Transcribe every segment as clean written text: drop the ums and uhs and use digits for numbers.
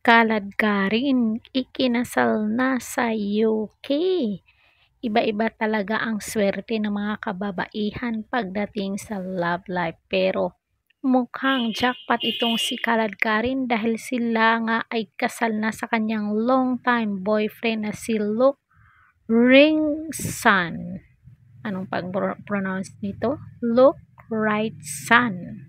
Kaladkarin, ikinasal na sa UK. Iba-iba talaga ang swerte ng mga kababaihan pagdating sa love life. Pero mukhang jackpot itong si Kaladkarin dahil sila nga ay kasal na sa kanyang long-time boyfriend na si Luke Ringson. Anong pag-pronounce nito? Luke Wrightson.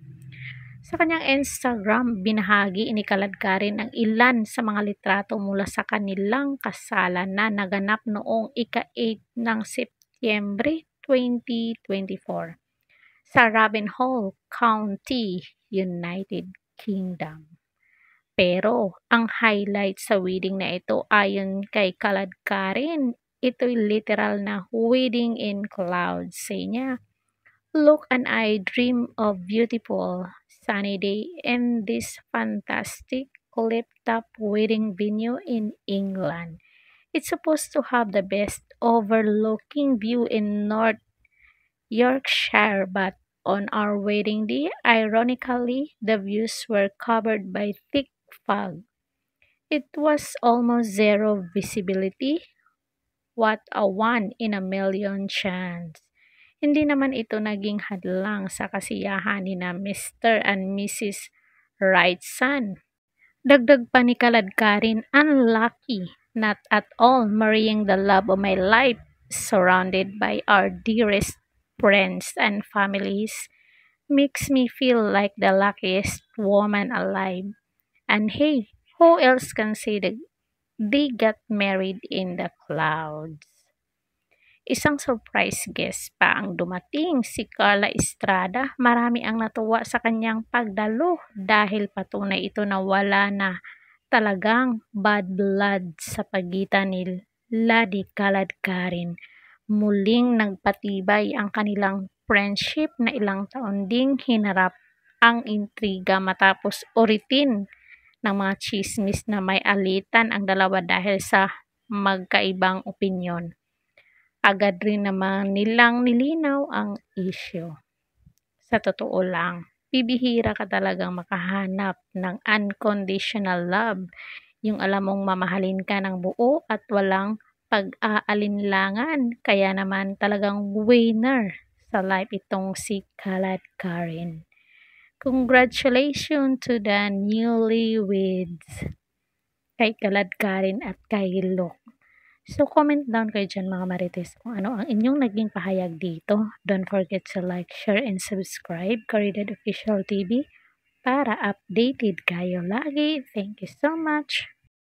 Sa kanyang Instagram, binahagi ni Kaladkarin ang ilan sa mga litrato mula sa kanilang kasalan na naganap noong ika-8 ng Setyembre 2024 sa Ravenhall County, United Kingdom. Pero ang highlight sa wedding na ito ayon kay Kaladkarin, ito'y literal na wedding in clouds. Say niya, "Look, and I dream of beautiful sunny day in this fantastic cliff-top wedding venue in England. It's supposed to have the best overlooking view in North Yorkshire, but on our wedding day, ironically, the views were covered by thick fog. It was almost zero visibility. What a one in a million chance." Hindi naman ito naging hadlang sa kasiyahan ni na Mr. and Mrs. Wrightson. Dagdag pa ni Kaladkarin, "Unlucky, not at all, marrying the love of my life, surrounded by our dearest friends and families, makes me feel like the luckiest woman alive. And hey, who else can say that they got married in the clouds?" Isang surprise guest pa ang dumating, si Carla Estrada. Marami ang natuwa sa kanyang pagdalo dahil patunay ito na wala na talagang bad blood sa pagitan ni Lady Kaladkarin. Muling nagpatibay ang kanilang friendship na ilang taon ding hinarap ang intriga matapos uritin ng mga chismis na may alitan ang dalawa dahil sa magkaibang opinyon. Agad rin naman nilang nilinaw ang issue. Sa totoo lang, bibihira ka talagang makahanap ng unconditional love, yung alam mong mamahalin ka ng buo at walang pag-aalinlangan. Kaya naman talagang winner sa life itong si Kaladkarin. Congratulations to the newlyweds kay Kaladkarin at kay Luke. So, comment down kayo dyan mga marites kung ano ang inyong naging pahayag dito. Don't forget to like, share, and subscribe Caridad Official TV para updated kayo lagi. Thank you so much.